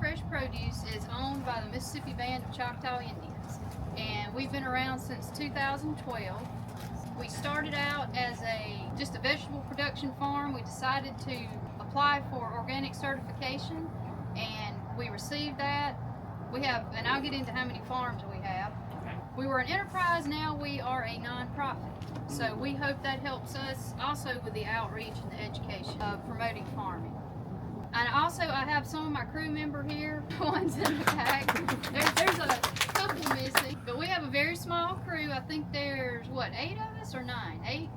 Fresh Produce is owned by the Mississippi Band of Choctaw Indians, and we've been around since 2012. We started out as just a vegetable production farm. We decided to apply for organic certification, and we received that. We have, and I'll get into how many farms we have. We were an enterprise, now we are a non-profit. So we hope that helps us also with the outreach and the education of promoting farming. And also I have some of my crew member here, one's in the back. There's a couple missing, but we have a very small crew. I think there's, what, 8 of us or 9?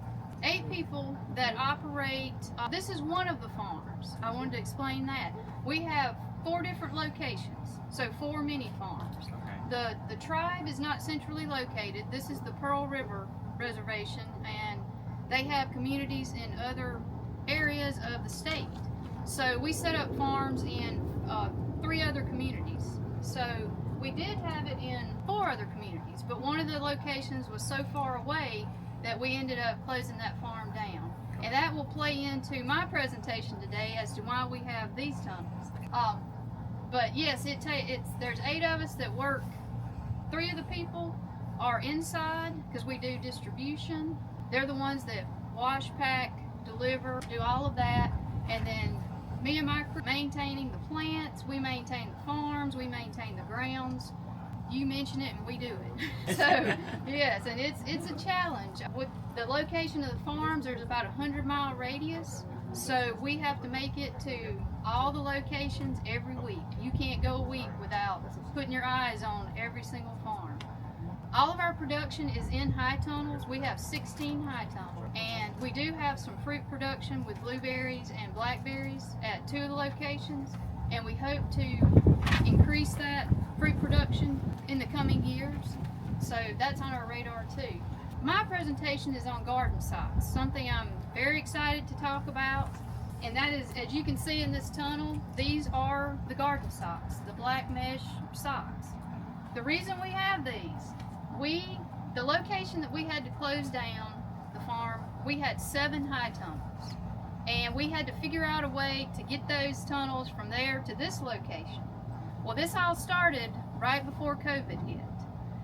8 people that operate. This is one of the farms. I wanted to explain that. We have 4 different locations, so 4 mini farms. The tribe is not centrally located. This is the Pearl River Reservation, and they have communities in other areas of the state. So we set up farms in 3 other communities. So we did have it in 4 other communities, but one of the locations was so far away that we ended up closing that farm down. And that will play into my presentation today as to why we have these tunnels. But yes, there's 8 of us that work. 3 of the people are inside because we do distribution. They're the ones that wash, pack, deliver, do all of that. And then me and my crew maintaining the plants, we maintain the farms, we maintain the grounds. You mention it and we do it. So yes, and it's a challenge. With the location of the farms, there's about a 100-mile radius. So we have to make it to all the locations every week. You can't go a week without putting your eyes on every single farm. All of our production is in high tunnels. We have 16 high tunnels, and we do have some fruit production with blueberries and blackberries at 2 of the locations, and we hope to increase that fruit production in the coming years. So that's on our radar too. My presentation is on garden socks, something I'm very excited to talk about, and that is, as you can see in this tunnel, these are the garden socks, the black mesh socks. The reason we have these, the location that we had to close down, the farm, we had 7 high tunnels, and we had to figure out a way to get those tunnels from there to this location. Well, this all started right before COVID hit.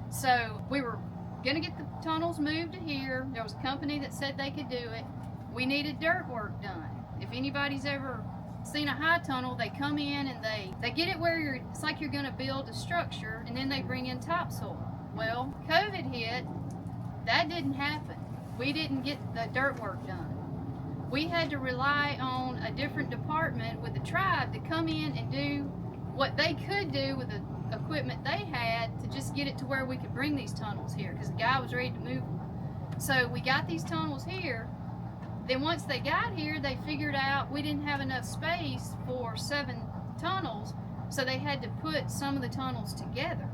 So we were gonna get the tunnels moved to here. There was a company that said they could do it. We needed dirt work done. If anybody's ever seen a high tunnel, they come in and they get it where it's like you're gonna build a structure, and then they bring in topsoil. Well, COVID hit, that didn't happen. We didn't get the dirt work done. We had to rely on a different department with the tribe to come in and do what they could do with the equipment they had to just get it to where we could bring these tunnels here, because the guy was ready to move them. So we got these tunnels here. Then once they got here, they figured out we didn't have enough space for 7 tunnels, so they had to put some of the tunnels together.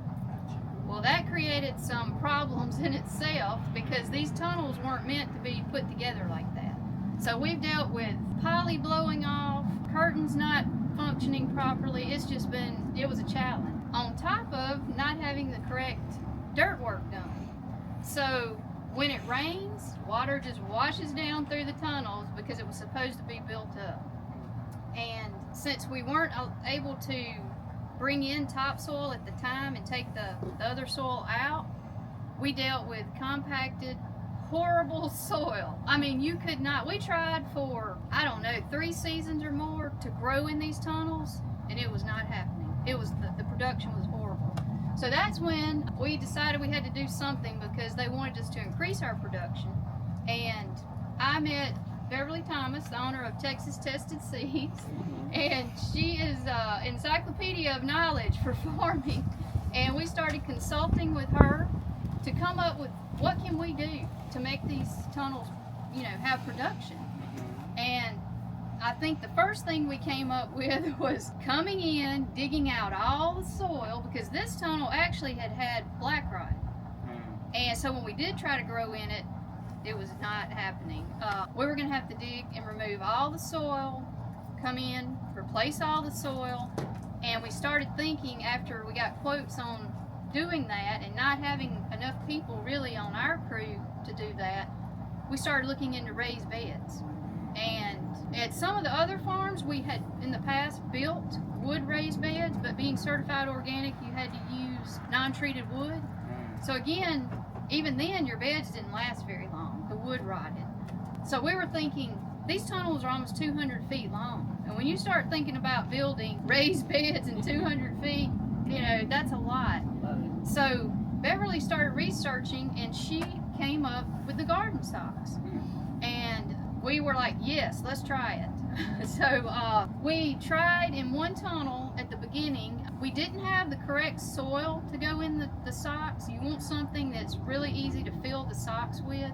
Well, that created some problems in itself, because these tunnels weren't meant to be put together like that. So we've dealt with poly blowing off, curtains not functioning properly. It was a challenge. On top of not having the correct dirt work done. So when it rains, water just washes down through the tunnels because it was supposed to be built up. And since we weren't able to bring in topsoil at the time and take the other soil out, we dealt with compacted, horrible soil. I mean, you could not. We tried for, I don't know, 3 seasons or more to grow in these tunnels, and it was not happening. It was, the production was horrible. So that's when we decided we had to do something, because they wanted us to increase our production. And I met Beverly Thomas, the owner of Texas Tested Seeds, and she is an encyclopedia of knowledge for farming. And we started consulting with her to come up with what can we do to make these tunnels, have production. And I think the first thing we came up with was coming in, digging out all the soil, because this tunnel actually had black rot. And so when we did try to grow in it, it was not happening. We were going to have to dig and remove all the soil, come in, replace all the soil, and we started thinking, after we got quotes on doing that and not having enough people really on our crew to do that, we started looking into raised beds. And at some of the other farms, we had in the past built wood raised beds. beds, but being certified organic, you had to use non-treated wood. So again, even then, your beds didn't last very long. The wood rotted. So we were thinking, these tunnels are almost 200 feet long. And when you start thinking about building raised beds in 200 feet, you know, that's a lot. So Beverly started researching, and she came up with the garden socks. And we were like, yes, let's try it. So we tried in one tunnel at the beginning. We didn't have the correct soil to go in the socks. You want something that's really easy to fill the socks with.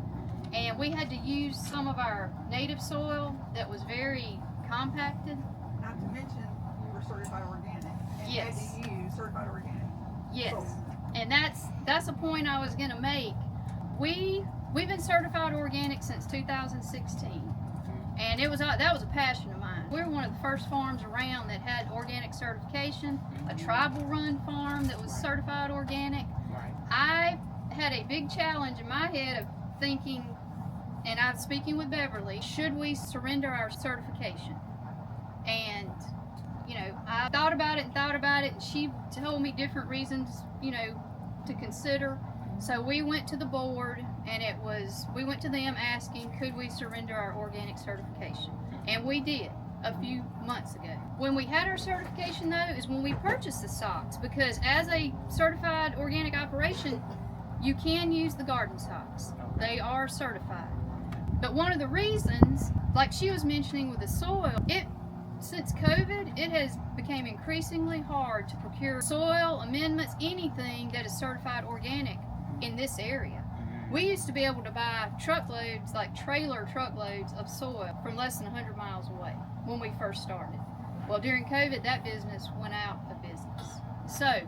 And we had to use some of our native soil that was very compacted. Not to mention, you were certified organic. And Yes. you had to use certified organic. Yes. soil. And that's a point I was going to make. We've been certified organic since 2016, and that was a passion of mine. We were one of the first farms around that had organic certification, a tribal run farm that was certified organic. I had a big challenge in my head of thinking, and I was speaking with Beverly, should we surrender our certification? And you know, I thought about it, and she told me different reasons, you know, to consider. So we went to the board, and we went to them asking, could we surrender our organic certification? And we did a few months ago. When we had our certification, though, is when we purchased the socks, because as a certified organic operation, you can use the garden socks. They are certified. But one of the reasons, like she was mentioning with the soil, since COVID, it has become increasingly hard to procure soil, amendments, anything that is certified organic in this area. We used to be able to buy truckloads, like trailer truckloads of soil from less than 100 miles away when we first started. Well, during COVID, that business went out of business. So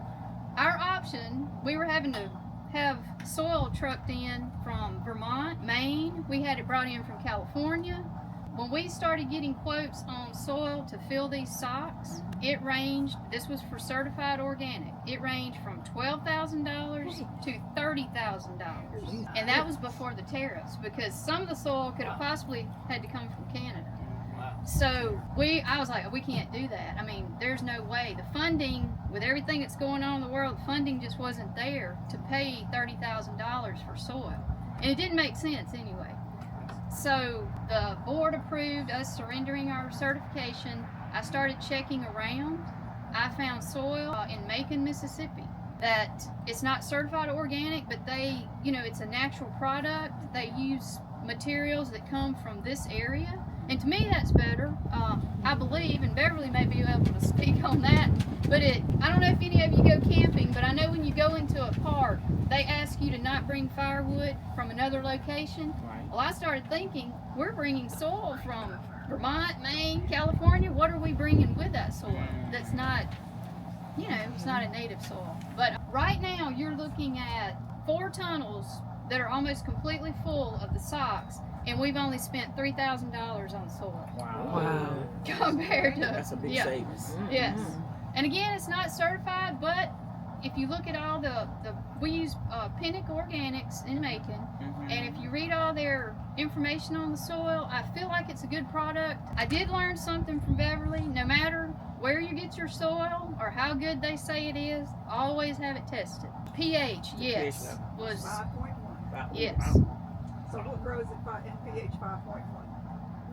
our option, we were having to have soil trucked in from Vermont, Maine. We had it brought in from California. When we started getting quotes on soil to fill these socks, it ranged, this was for certified organic, it ranged from $12,000 to $30,000. And that was before the tariffs, because some of the soil could have possibly had to come from Canada. So I was like, we can't do that. I mean, there's no way. The funding, with everything that's going on in the world, the funding just wasn't there to pay $30,000 for soil. And it didn't make sense anyway. So the board approved us surrendering our certification. I started checking around. I found soil in Macon, Mississippi, that it's not certified organic, but it's a natural product. They use materials that come from this area. And to me, that's better. I believe, and Beverly may be able to speak on that, but I don't know if any of you go camping, but I know when you go into a park, they ask you to not bring firewood from another location. Well, I started thinking, we're bringing soil from Vermont, Maine, California. What are we bringing with that soil that's not, it's not a native soil? But right now, you're looking at 4 tunnels that are almost completely full of the socks, and we've only spent $3,000 on soil. Wow. Compared to... That's a big savings. Yes. And again, it's not certified, but if you look at all we use Pinnock Organics in Macon, and if you read all their information on the soil, I feel like it's a good product. I did learn something from Beverly. No matter where you get your soil or how good they say it is, always have it tested. pH, yes, was 5.1. Yes. So what grows in pH 5.1?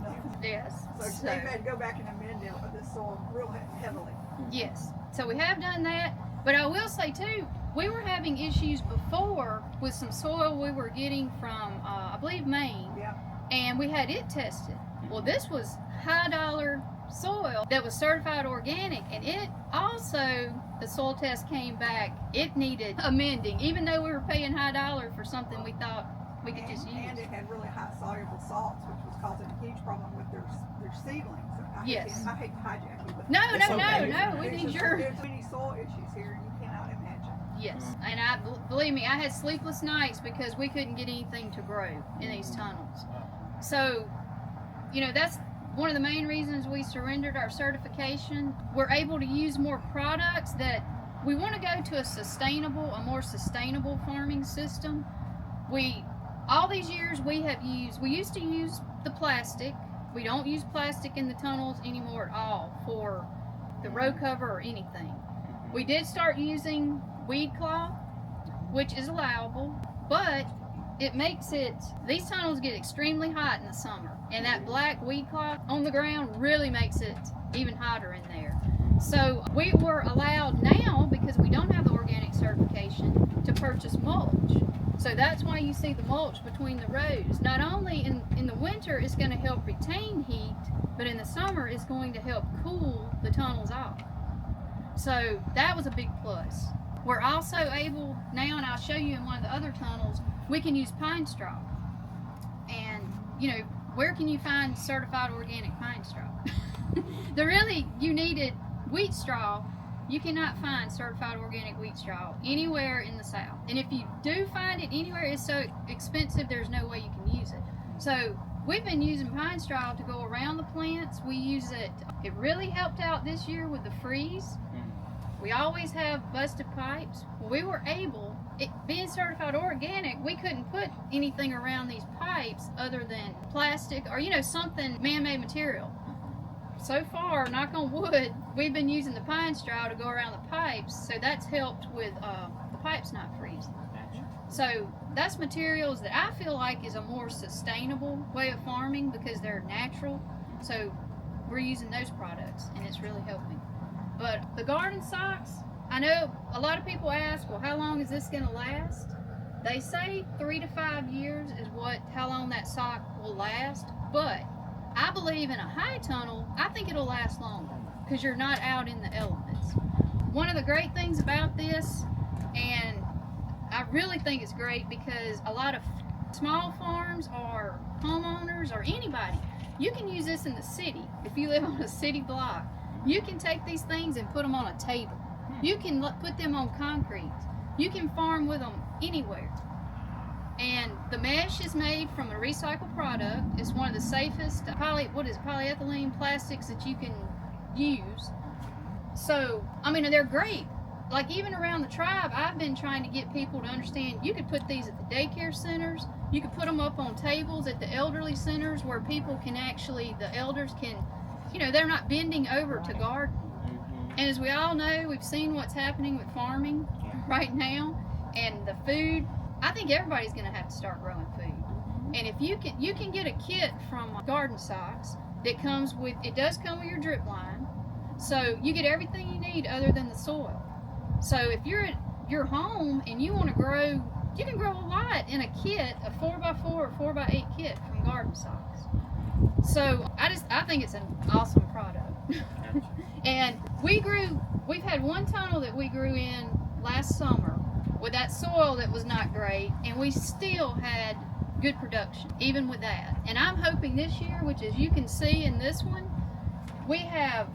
Nothing. Yes. So they've had to go back and amend it with this soil real heavily. Yes. So we have done that. But I will say too, we were having issues before with some soil we were getting from, I believe, Maine. Yeah. And we had it tested. Well, this was high dollar soil that was certified organic, and it also, the soil test came back, it needed amending, even though we were paying high dollar for something we thought we could just use. And it had really high soluble salts, which was causing a huge problem with their seedlings. So I hate to hijack you, but No, we there's need your... There's many soil issues here you cannot imagine. Yes, and believe me, I had sleepless nights because we couldn't get anything to grow in these tunnels. So, that's one of the main reasons we surrendered our certification. We're able to use more products that we want to go to a more sustainable farming system. All these years we used to use the plastic. We don't use plastic in the tunnels anymore at all for the row cover or anything. We did start using weed cloth, which is allowable, but it makes it, these tunnels get extremely hot in the summer, and that black weed cloth on the ground really makes it even hotter in there. So we were allowed now, because we don't have the organic certification, to purchase mulch. So that's why you see the mulch between the rows. Not only in the winter it's going to help retain heat, but in the summer it's going to help cool the tunnels off. So that was a big plus. We're also able now, and I'll show you in one of the other tunnels, we can use pine straw. And, you know, where can you find certified organic pine straw? You needed wheat straw. You cannot find certified organic wheat straw anywhere in the South. And if you do find it anywhere, it's so expensive there's no way you can use it. So we've been using pine straw to go around the plants. We use it. It really helped out this year with the freeze. We always have busted pipes. Well, we were able, being certified organic, we couldn't put anything around these pipes other than plastic or, you know, something man-made material. So far, knock on wood, we've been using the pine straw to go around the pipes, so that's helped with the pipes not freezing. So that's materials that I feel like is a more sustainable way of farming because they're natural. So we're using those products, and it's really helping. But the garden socks, I know a lot of people ask, well, how long is this going to last? They say 3 to 5 years is how long that sock will last, but I believe in a high tunnel, I think it'll last longer because you're not out in the elements. One of the great things about this, and I really think it's great because a lot of small farms or homeowners or anybody, you can use this in the city. If you live on a city block, you can take these things and put them on a table. You can put them on concrete. You can farm with them anywhere. And the mesh is made from a recycled product. It's one of the safest polyethylene plastics that you can use. So, I mean, they're great. Like even around the tribe, I've been trying to get people to understand you could put these at the daycare centers. You could put them up on tables at the elderly centers where people can actually, the elders can, you know, they're not bending over to garden. And as we all know, we've seen what's happening with farming right now and the food. I think everybody's going to have to start growing food. And if you can get a kit from Garden Socks that comes with, it does come with your drip line. So you get everything you need other than the soil. So if you're at your home and you want to grow, you can grow a lot in a kit, a 4x4 or 4x8 kit from Garden Socks. So I think it's an awesome product. And we've had one tunnel that we grew in last summer with that soil that was not great, and we still had good production, even with that. And I'm hoping this year, which as you can see in this one, we have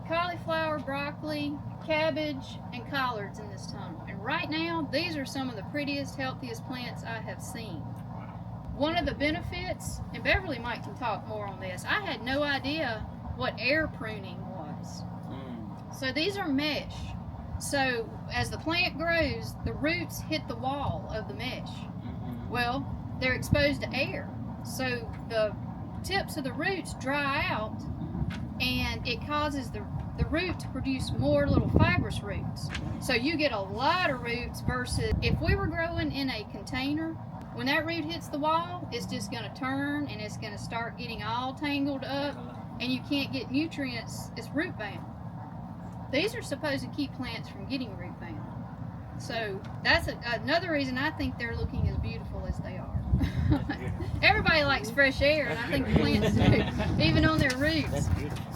cauliflower, broccoli, cabbage, and collards in this tunnel. And right now, these are some of the prettiest, healthiest plants I have seen. One of the benefits, and Beverly might can talk more on this, I had no idea what air pruning was. So these are mesh. So as the plant grows, the roots hit the wall of the mesh. Well, they're exposed to air. So the tips of the roots dry out, and it causes the root to produce more little fibrous roots. So you get a lot of roots versus if we were growing in a container, when that root hits the wall, it's just going to turn and it's going to start getting all tangled up, and you can't get nutrients. It's root bound. These are supposed to keep plants from getting root bound. So that's another reason I think they're looking as beautiful as they are. Everybody likes fresh air, and I think the plants do, even on their roots.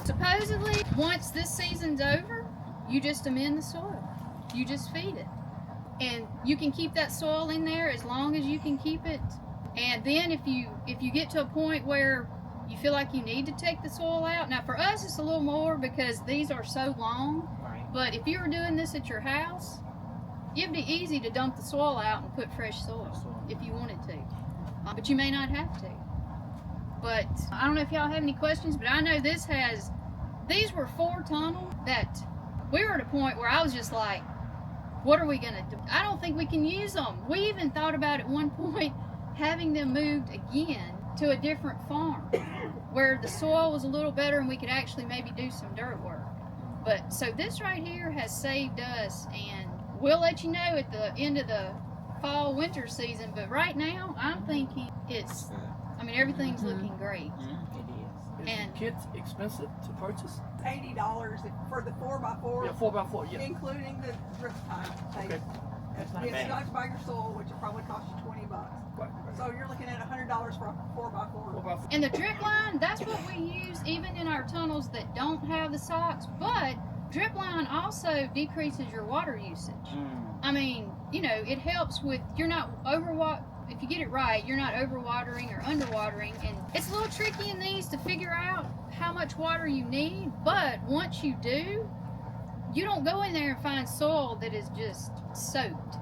Supposedly, once this season's over, you just amend the soil. You just feed it. And you can keep that soil in there as long as you can keep it. And then if you get to a point where you feel like you need to take the soil out, now for us it's a little more because these are so long, but if you were doing this at your house, it'd be easy to dump the soil out and put fresh soil if you wanted to. But you may not have to. But I don't know if y'all have any questions, but I know these were 4 tunnels that we were at a point where I was just like, what are we going to do? I don't think we can use them. We even thought about at one point having them moved again to a different farm where the soil was a little better and we could actually maybe do some dirt work. But so this right here has saved us, and we'll let you know at the end of the fall winter season. But right now, I'm thinking everything's looking great. It is. And Is kits expensive to purchase? $80 for the 4x4, Yeah, 4x4. Yeah. including the drip type. Okay. That's not It's bad. not to buy your soil, which will probably cost you $20. Right. So you're looking at $100 for a 4x4. 4x4. And the drip line, that's what we use even in our tunnels that don't have the socks. But drip line also decreases your water usage. I mean, it helps with, you're not if you get it right, you're not overwatering or underwatering. And it's a little tricky in these to figure out how much water you need. But once you do, you don't go in there and find soil that is just soaked.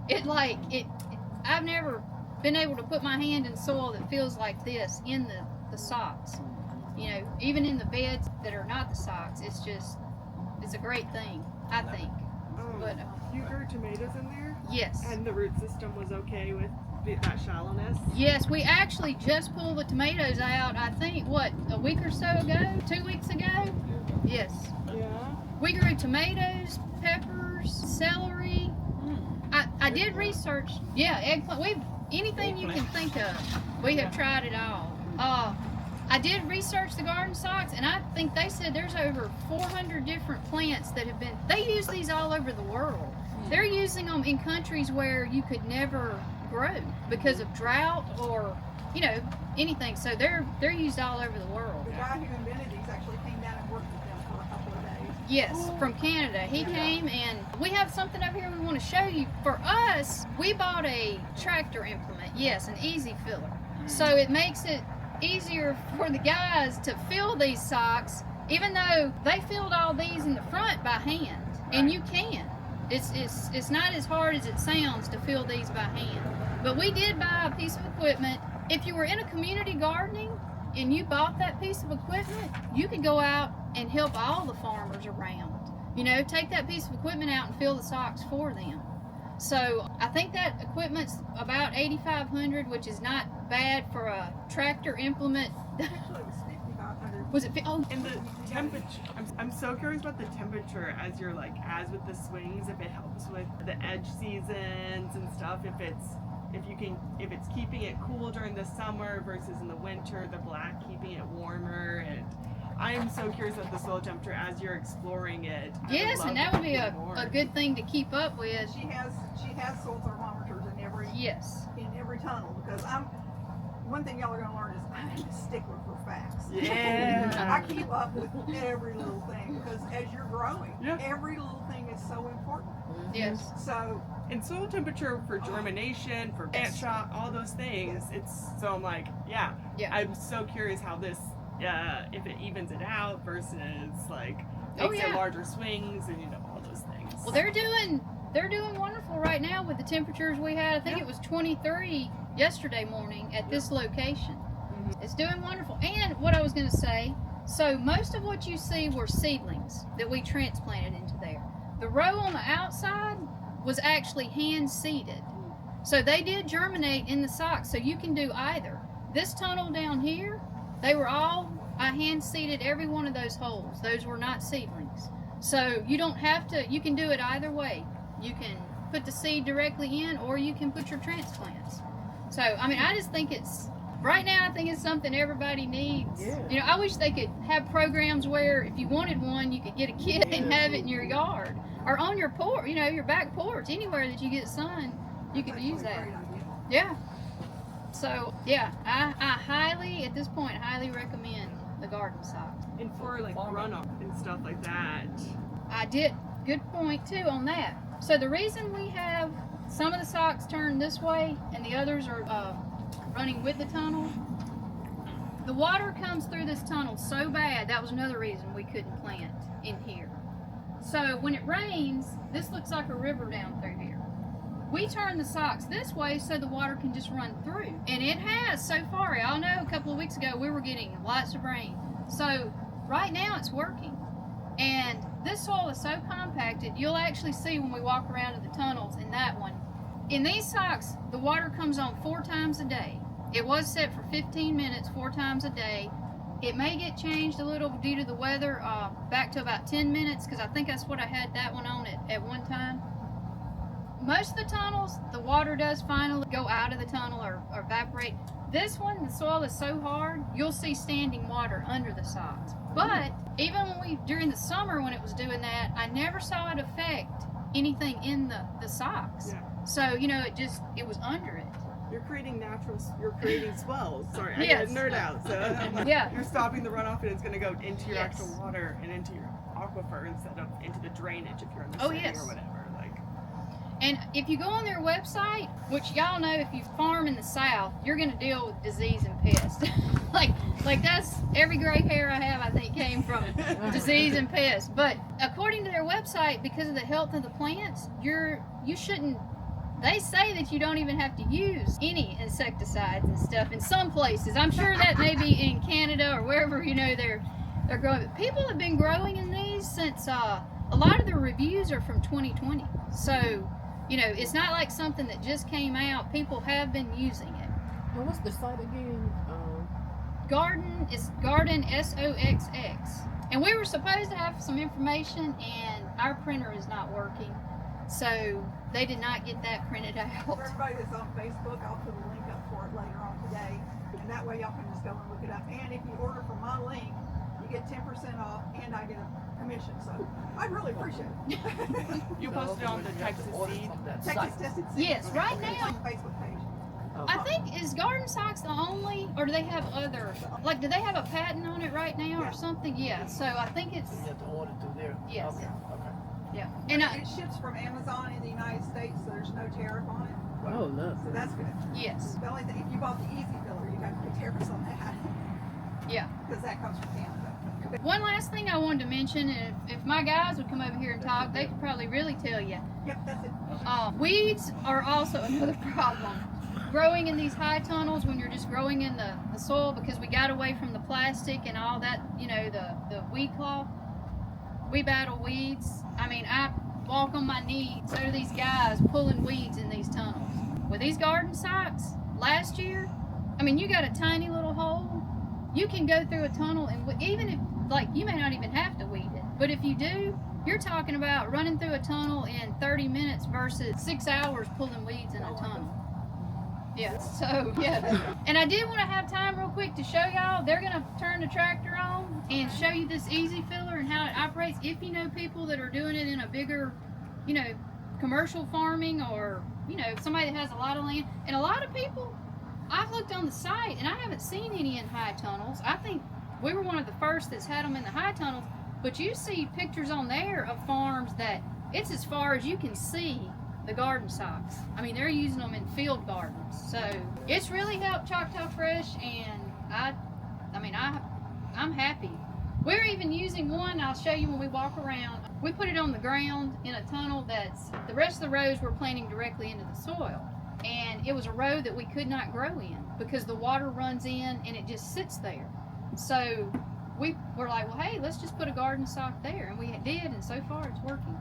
I've never been able to put my hand in soil that feels like this in the socks. Even in the beds that are not the socks, it's a great thing, I think. But You grew tomatoes in there, yes. and the root system was okay with that shallowness. Yes, we actually just pulled the tomatoes out, I think, a week or so ago? 2 weeks ago? Yes. Yeah. We grew tomatoes, peppers, celery. I did research, eggplant. Anything you can think of, we have tried it all. I did research the garden socks, and I think they said there's over 400 different plants that have they use these all over the world. They're using them in countries where you could never grow because of drought or, anything. So they're used all over the world. The guy who invented these actually came down and worked with them for a couple of days. Yes, from Canada. He came, and we have something over here we want to show you. For us, we bought a tractor implement, an easy filler. So it makes it easier for the guys to fill these socks, even though they filled all these in the front by hand. And you can. It's not as hard as it sounds to fill these by hand. But we did buy a piece of equipment. If you were in a community gardening and you bought that piece of equipment, you could go out and help all the farmers around. Take that piece of equipment out and fill the socks for them. So I think that equipment's about $8,500, which is not bad for a tractor implement. Actually, it was $5,500. Was it? Oh, And the temperature, I'm so curious about the temperature as you're as with the swings, if it helps with the edge seasons and stuff, if it's keeping it cool during the summer versus in the winter, the black keeping it warmer. And I am so curious about the soil temperature as you're exploring it. yes, and that would be a good thing to keep up with. She has soil thermometers in every Yes. tunnel, because one thing y'all are gonna learn is I'm a stickler for facts. Yeah. I keep up with every little thing, because as you're growing, every little thing is so important. Yes. So And soil temperature for germination, for plant shot, all those things. So I'm Yeah. I'm so curious how this, if it evens it out versus makes it larger swings and all those things. Well, they're doing wonderful right now with the temperatures we had. I think it was 23 yesterday morning at this location. It's doing wonderful. And what I was going to say, so most of what you see were seedlings that we transplanted into there. The row on the outside was actually hand seeded. So they did germinate in the socks, so you can do either. This tunnel down here, they were all, I hand seeded every one of those holes. Those were not seedlings. So you don't have to, you can do it either way. You can put the seed directly in, or you can put your transplants. So, I just think right now I think it's something everybody needs. Yeah. I wish they could have programs where if you wanted one, you could get a kit and have it in your yard. Or on your porch, your back porch, anywhere that you get sun, you could use that. Great idea. Yeah. So, I highly recommend the garden socks. And for runoff and stuff like that. I did. Good point too on that. So the reason we have some of the socks turned this way and the others are running with the tunnel, the water comes through this tunnel so bad. That was another reason we couldn't plant in here. So when it rains, this looks like a river down through here. We turn the socks this way so the water can just run through. And it has so far. Y'all know a couple of weeks ago we were getting lots of rain. So right now it's working. And this soil is so compacted, you'll actually see when we walk around to the tunnels in that one. In these socks, the water comes on 4 times a day. It was set for 15 minutes, 4 times a day. It may get changed a little due to the weather, back to about 10 minutes, because I think that's what I had that one on at one time. Most of the tunnels, the water does finally go out of the tunnel or evaporate. This one, the soil is so hard, you'll see standing water under the socks. But even during the summer when it was doing that, I never saw it affect anything in the socks. Yeah. So, it was under it. You're creating you're creating swells. Sorry, I Yes. get nerd out. So Yeah. you're stopping the runoff, and it's going to go into your Yes. actual water and into your aquifer instead of into the drainage if you're in the Oh, city yes. or whatever. And if you go on their website, which y'all know if you farm in the South, you're going to deal with disease and pest. like that's every gray hair I have, I think, came from disease and pest. But according to their website, because of the health of the plants, you shouldn't. They say that you don't even have to use any insecticides and stuff in some places. I'm sure that may be in Canada or wherever they're growing. But people have been growing in these since a lot of the reviews are from 2020. So. It's not like something that just came out. People have been using it. And what's the site again? Garden SOXX. And we were supposed to have some information, and our printer is not working. So they did not get that printed For out. everybody that's on Facebook, I'll put a link up for it later on today. And that way y'all can just go and look it up. And if you order from my link, you get 10% off, and I get a commission. So I really appreciate it. You posted on the Texas Seed. Texas Tested Seed. Yes, right It's now. on the Facebook page. I think, is Garden Socks the only, or do they have other, do they have a patent on it right now or something? Yeah, so I think it's, You have to order through there. Yes. Okay. yeah. And It ships from Amazon in the United States, so there's no tariff on it. Oh, no. So that's good. yes, The only thing, if you bought the Easy Filler, you got to pay tariffs on that. yeah. Because that comes from Canada. One last thing I wanted to mention, and if my guys would come over here and talk, they could probably really tell you. Yep, that's it. Weeds are also another problem. Growing in these high tunnels when you're just growing in the soil, because we got away from the plastic and all that, the weed cloth. We battle weeds. I mean, I walk on my knees. So do these guys pulling weeds in these tunnels. With these garden socks, last year, you got a tiny little hole. You can go through a tunnel, and even if, you may not even have to weed it. But if you do, you're talking about running through a tunnel in 30 minutes versus 6 hours pulling weeds in a tunnel. Yeah, so, yeah. And I did want to have time real quick to show y'all. They're going to turn the tractor on and show you this Easy Filler and how it operates. If you know people that are doing it in a bigger, commercial farming, or, somebody that has a lot of land. And a lot of people, I've looked on the site, and I haven't seen any in high tunnels. I think we were one of the first that's had them in the high tunnels. But you see pictures on there of farms that it's as far as you can see the garden socks. They're using them in field gardens. So it's really helped Choctaw Fresh, and I'm happy. We're even using one, I'll show you when we walk around. We put it on the ground in a tunnel that's, the rest of the rows we're planting directly into the soil. And it was a row that we could not grow in because the water runs in and it just sits there. So we were like, well, hey, let's just put a garden sock there. And we did, and so far it's working.